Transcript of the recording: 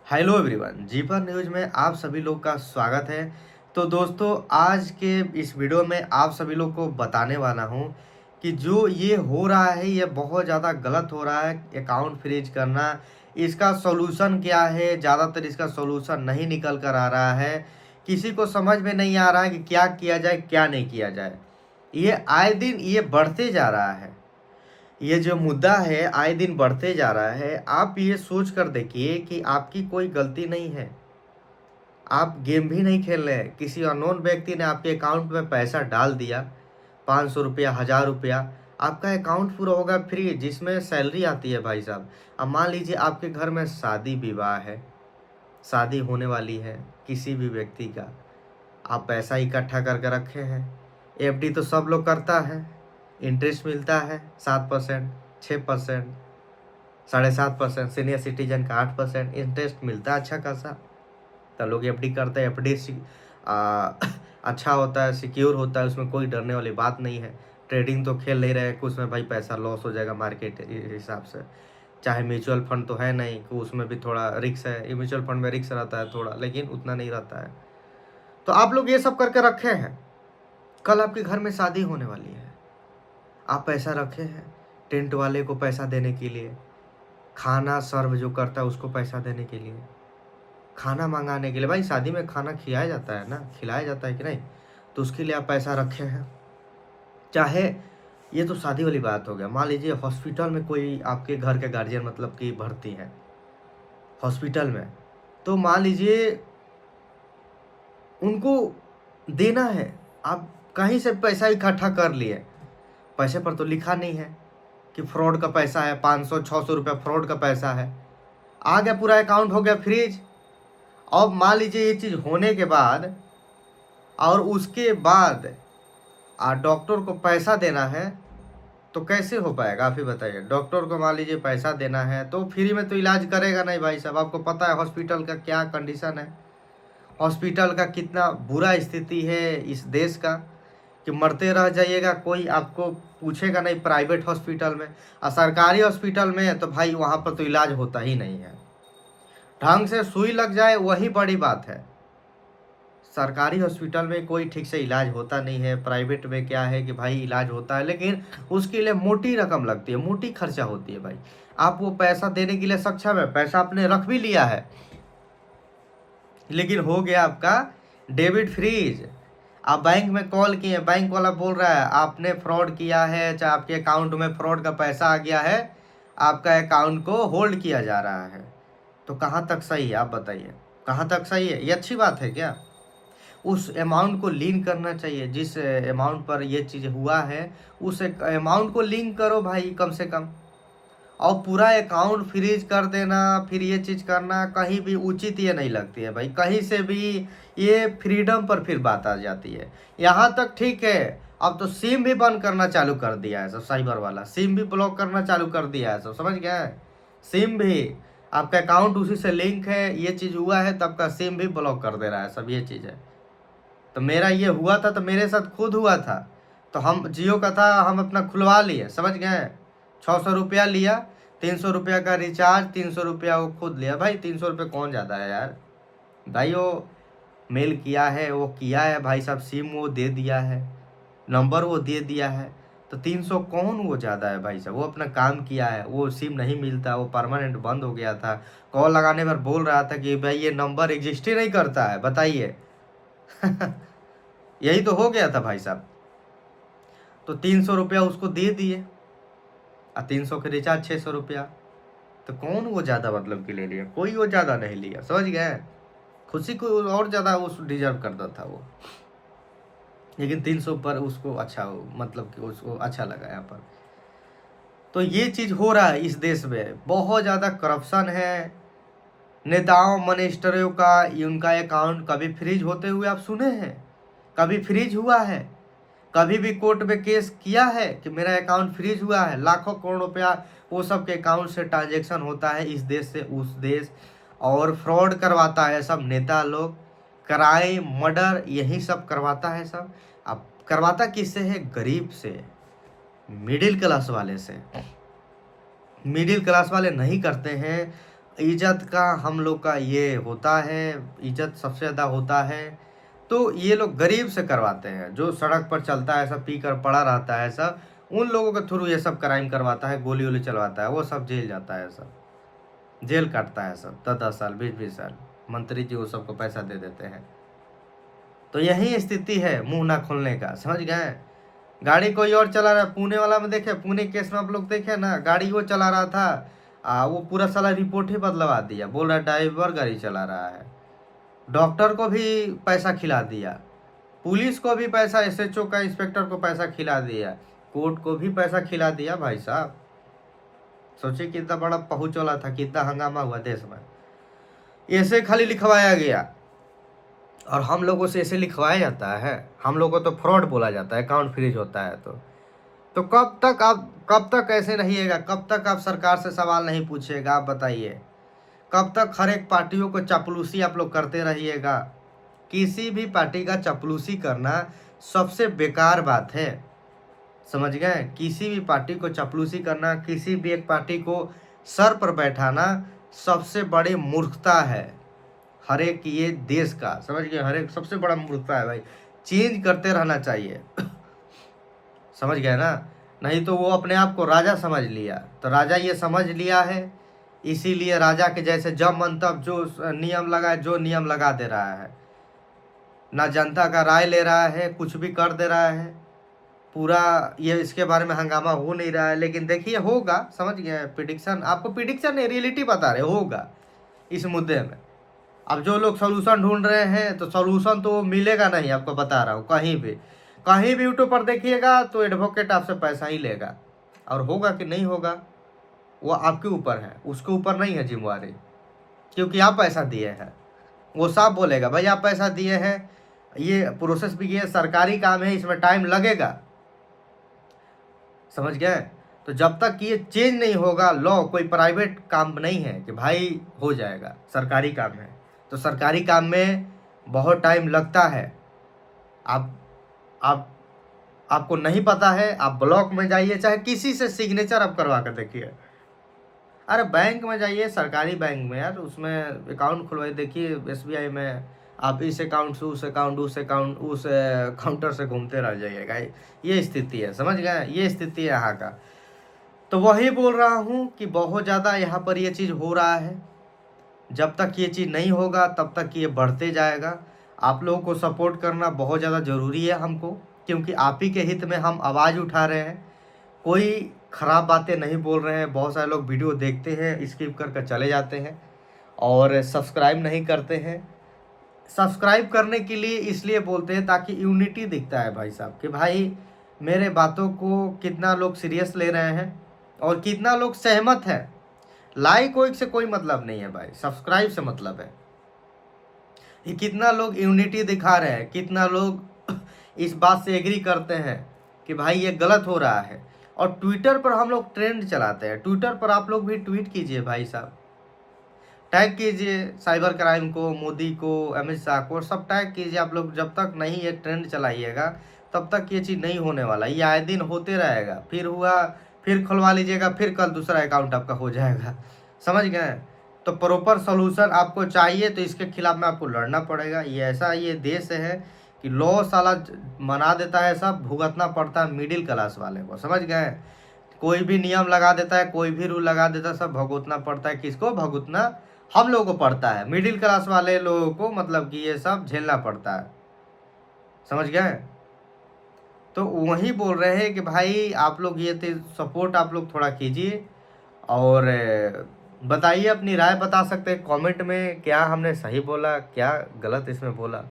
Hello everyone, जी पर news में आप सभी लोग का स्वागत है। तो दोस्तों, आज के इस वीडियो में आप सभी लोग को बताने वाला हूं कि जो ये हो रहा है ये बहुत ज़्यादा गलत हो रहा है। अकाउंट फ्रीज करना, इसका सॉल्यूशन क्या है? ज़्यादातर इसका सॉल्यूशन नहीं निकल कर आ रहा है। किसी को समझ में नहीं आ रहा है कि क्या किया जाए, क्या नहीं किया जाए। ये आए दिन ये बढ़ते जा रहा है। ये जो मुद्दा है आए दिन बढ़ते जा रहा है। आप ये सोच कर देखिए कि आपकी कोई गलती नहीं है। आप गेम भी नहीं खेल रहे हैं, किसी अननोन व्यक्ति ने आपके अकाउंट में पैसा डाल दिया, 500 रुपया, 1000 रुपया। आपका अकाउंट पूरा होगा फ्री, जिसमें सैलरी आती है भाई साहब। अब मान लीजिए आपके घर में शादी विवाह है, शादी होने वाली है किसी भी व्यक्ति का, आप पैसा इकट्ठा करके रखे हैं। एफडी तो सब लोग करता है, इंटरेस्ट मिलता है 7%, 6%, 7.5%। सीनियर सिटीजन का 8% इंटरेस्ट मिलता है अच्छा खासा। तो लोग एफडी करते हैं। एफडी अच्छा होता है, सिक्योर होता है, उसमें कोई डरने वाली बात नहीं है। ट्रेडिंग तो खेल नहीं रहे कि उसमें भाई पैसा लॉस हो जाएगा मार्केट हिसाब से। चाहे म्यूचुअल फंड तो है नहीं कि उसमें भी थोड़ा रिस्क है। म्यूचुअल फंड में रिस्क रहता है थोड़ा, लेकिन उतना नहीं रहता है। तो आप लोग ये सब करके रखे हैं। कल आपके घर में शादी होने वाली है, आप पैसा रखे हैं टेंट वाले को पैसा देने के लिए, खाना सर्व जो करता है उसको पैसा देने के लिए, खाना मंगाने के लिए। भाई शादी में खाना खिलाया जाता है ना, खिलाया जाता है कि नहीं? तो उसके लिए आप पैसा रखे हैं। चाहे ये तो शादी वाली बात हो गया। मान लीजिए हॉस्पिटल में कोई आपके घर के गार्जियन मतलब कि भर्ती है हॉस्पिटल में, तो मान लीजिए उनको देना है। आप कहीं से पैसा इकट्ठा कर लिए, पैसे पर तो लिखा नहीं है कि फ्रॉड का पैसा है, 500-600 रुपया फ्रॉड का पैसा है। आ गया, पूरा अकाउंट हो गया फ्रीज। अब मान लीजिए ये चीज़ होने के बाद और उसके बाद डॉक्टर को पैसा देना है, तो कैसे हो पाएगा? आप ही बताइए। डॉक्टर को मान लीजिए पैसा देना है तो फ्री में तो इलाज करेगा नहीं भाई साहब। आपको पता है हॉस्पिटल का क्या कंडीशन है, हॉस्पिटल का कितना बुरा स्थिति है इस देश का, कि मरते रह जाइएगा, कोई आपको पूछेगा नहीं प्राइवेट हॉस्पिटल में। और सरकारी हॉस्पिटल में तो भाई वहाँ पर तो इलाज होता ही नहीं है। ढंग से सुई लग जाए वही बड़ी बात है। सरकारी हॉस्पिटल में कोई ठीक से इलाज होता नहीं है। प्राइवेट में क्या है कि भाई इलाज होता है, लेकिन उसके लिए मोटी रकम लगती है, मोटी खर्चा होती है भाई। आप वो पैसा देने के लिए सक्षम है, पैसा आपने रख भी लिया है, लेकिन हो गया आपका डेबिट फ्रीज। आप बैंक में कॉल किए, बैंक वाला बोल रहा है आपने फ्रॉड किया है, चाहे आपके अकाउंट में फ्रॉड का पैसा आ गया है, आपका अकाउंट को होल्ड किया जा रहा है। तो कहाँ तक सही है आप बताइए? कहाँ तक सही है? ये अच्छी बात है क्या? उस अमाउंट को लिंक करना चाहिए, जिस अमाउंट पर ये चीज़ हुआ है उस अमाउंट को लिंक करो भाई कम से कम। और पूरा अकाउंट फ्रीज कर देना, फिर ये चीज़ करना कहीं भी उचित ये नहीं लगती है भाई। कहीं से भी ये फ्रीडम पर फिर बात आ जाती है। यहाँ तक ठीक है, अब तो सिम भी बंद करना चालू कर दिया है सब, साइबर वाला सिम भी ब्लॉक करना चालू कर दिया है सब, समझ गया है? सिम भी, आपका अकाउंट उसी से लिंक है, ये चीज़ हुआ है तो आपका सिम भी ब्लॉक कर दे रहा है सब, ये चीज़ है। तो मेरा ये हुआ था, तो मेरे साथ खुद हुआ था। तो हम जियो का था, हम अपना खुलवा लिए, समझ गए? 600 रुपया लिया, 300 रुपया का रिचार्ज, 300 रुपया वो खुद लिया। भाई 300 रुपये कौन ज़्यादा है यार? भाई वो मेल किया है, वो किया है भाई साहब, सिम वो दे दिया है, नंबर वो दे दिया है, तो 300 कौन वो ज़्यादा है भाई साहब? वो अपना काम किया है। वो सिम नहीं मिलता, वो परमानेंट बंद हो गया था। कॉल लगाने पर बोल रहा था कि भाई ये नंबर एग्जिस्ट ही नहीं करता है, बताइए। यही तो हो गया था भाई साहब। तो 300 रुपया उसको दे दिए, और 300 के रिचार्ज 600 रुपया। तो कौन वो ज़्यादा मतलब कि ले लिया? कोई वो ज़्यादा नहीं लिया, समझ गए? खुशी को और ज़्यादा उस डिजर्व करता था वो, लेकिन 300 पर उसको अच्छा मतलब कि उसको अच्छा लगा यहाँ पर। तो ये चीज़ हो रहा है इस देश में, बहुत ज़्यादा करप्शन है। नेताओं मिनिस्टरों का उनका अकाउंट कभी फ्रीज होते हुए आप सुने हैं? कभी फ्रीज हुआ है? कभी भी कोर्ट में केस किया है कि मेरा अकाउंट फ्रीज हुआ है? लाखों करोड़ रुपया वो सब के अकाउंट से ट्रांजेक्शन होता है इस देश से उस देश, और फ्रॉड करवाता है सब नेता लोग। क्राइम, मर्डर, यही सब करवाता है सब। अब करवाता किससे है? गरीब से, मिडिल क्लास वाले से। मिडिल क्लास वाले नहीं करते हैं। इज़्ज़त का हम लोग का ये होता है, इज़्ज़त सबसे ज़्यादा होता है। तो ये लोग गरीब से करवाते हैं, जो सड़क पर चलता है ऐसा पी कर पड़ा रहता है सब, उन लोगों के थ्रू ये सब क्राइम करवाता है, गोली-वोली चलवाता है, वो सब जेल जाता है सब, जेल काटता है सब 10-10 साल, 20-20 साल। मंत्री जी वो सबको पैसा दे देते हैं। तो यही स्थिति है मुँह ना खोलने का, समझ गए? गाड़ी कोई और चला रहा है, पुणे वाला में देखे, पुणे केस में आप लोग देखे ना, गाड़ी वो चला रहा था, वो पूरा साला रिपोर्ट ही बदलवा दिया, बोल रहा है ड्राइवर गाड़ी चला रहा है। डॉक्टर को भी पैसा खिला दिया, पुलिस को भी पैसा, एसएचओ का इंस्पेक्टर को पैसा खिला दिया, कोर्ट को भी पैसा खिला दिया भाई साहब। सोचिए कितना बड़ा पहुंच वाला था, कितना हंगामा हुआ देश में। ऐसे खाली लिखवाया गया, और हम लोगों से ऐसे लिखवाया जाता है, हम लोगों को तो फ्रॉड बोला जाता है, अकाउंट फ्रीज होता है। तो कब तक ऐसे रहिएगा, कब तक आप सरकार से सवाल नहीं पूछिएगा, आप बताइए? कब तक हर एक पार्टियों को चापलूसी आप लोग करते रहिएगा? किसी भी पार्टी का चापलूसी करना सबसे बेकार बात है, समझ गए? किसी भी पार्टी को चापलूसी करना, किसी भी एक पार्टी को सर पर बैठाना सबसे बड़ी मूर्खता है हर एक ये देश का, समझ गए? हर एक सबसे बड़ा मूर्खता है भाई। चेंज करते रहना चाहिए समझ गए ना? नहीं तो वो अपने आप को राजा समझ लिया, तो राजा ये समझ लिया है, इसीलिए राजा के जैसे जब मन तब जो नियम लगाए, जो नियम लगा दे रहा है, ना जनता का राय ले रहा है, कुछ भी कर दे रहा है। पूरा ये इसके बारे में हंगामा हो नहीं रहा है, लेकिन देखिए होगा, समझ गए? प्रिडिक्शन, आपको प्रिडिक्शन नहीं, रियलिटी बता रहे, होगा इस मुद्दे में। अब जो लोग सॉल्यूशन ढूंढ रहे हैं, तो सॉल्यूशन तो मिलेगा नहीं, आपको बता रहा हूँ। कहीं भी यूट्यूब पर देखिएगा तो एडवोकेट आपसे पैसा ही लेगा, और होगा कि नहीं होगा वो आपके ऊपर है, उसके ऊपर नहीं है जिम्मेवारी, क्योंकि आप पैसा दिए हैं। वो साफ बोलेगा भाई आप पैसा दिए हैं, ये प्रोसेस भी ये सरकारी काम है, इसमें टाइम लगेगा, समझ गए? तो जब तक ये चेंज नहीं होगा, लॉ कोई प्राइवेट काम नहीं है कि भाई हो जाएगा, सरकारी काम है। तो सरकारी काम में बहुत टाइम लगता है। आप आपको नहीं पता है, आप ब्लॉक में जाइए, चाहे किसी से सिग्नेचर आप करवा कर देखिए। अरे बैंक में जाइए, सरकारी बैंक में यार, उसमें अकाउंट खुलवाइए, देखिए एसबीआई में आप इस अकाउंट से उस अकाउंट, उस काउंटर से घूमते रह जाइएगा। ये स्थिति है, समझ गए? ये स्थिति है यहाँ का। तो वही बोल रहा हूँ कि बहुत ज़्यादा यहाँ पर ये चीज़ हो रहा है। जब तक ये चीज़ नहीं होगा तब तक ये बढ़ते जाएगा। आप लोगों को सपोर्ट करना बहुत ज़्यादा ज़रूरी है हमको, क्योंकि आप ही के हित में हम आवाज़ उठा रहे हैं। कोई ख़राब बातें नहीं बोल रहे हैं। बहुत सारे लोग वीडियो देखते हैं, स्किप कर चले जाते हैं और सब्सक्राइब नहीं करते हैं। सब्सक्राइब करने के लिए इसलिए बोलते हैं ताकि यूनिटी दिखता है भाई साहब, कि भाई मेरे बातों को कितना लोग सीरियस ले रहे हैं और कितना लोग सहमत है। लाइक वाइक से कोई मतलब नहीं है भाई, सब्सक्राइब से मतलब है। ये कितना लोग यूनिटी दिखा रहे हैं, कितना लोग इस बात से एग्री करते हैं कि भाई ये गलत हो रहा है। और ट्विटर पर हम लोग ट्रेंड चलाते हैं, ट्विटर पर आप लोग भी ट्वीट कीजिए भाई साहब, टैग कीजिए साइबर क्राइम को, मोदी को, अमित शाह को, सब टैग कीजिए आप लोग। जब तक नहीं ये ट्रेंड चलाइएगा तब तक ये चीज़ नहीं होने वाला। ये आए दिन होते रहेगा, फिर हुआ फिर खुलवा लीजिएगा, फिर कल दूसरा अकाउंट आपका हो जाएगा, समझ गए? तो प्रॉपर सोल्यूशन आपको चाहिए, तो इसके खिलाफ में आपको लड़ना पड़ेगा। ये ऐसा ये देश है कि लॉ साला मना देता है, सब भुगतना पड़ता है मिडिल क्लास वाले को, समझ गए? कोई भी नियम लगा देता है, कोई भी रूल लगा देता है, सब भुगतना पड़ता है। किसको भुगतना? हम लोगों को पड़ता है, मिडिल क्लास वाले लोगों को, मतलब कि ये सब झेलना पड़ता है, समझ गए? तो वही बोल रहे हैं कि भाई आप लोग ये सपोर्ट आप लोग थोड़ा कीजिए, और बताइए, अपनी राय बता सकते हैं कमेंट में, क्या हमने सही बोला, क्या गलत इसमें बोला।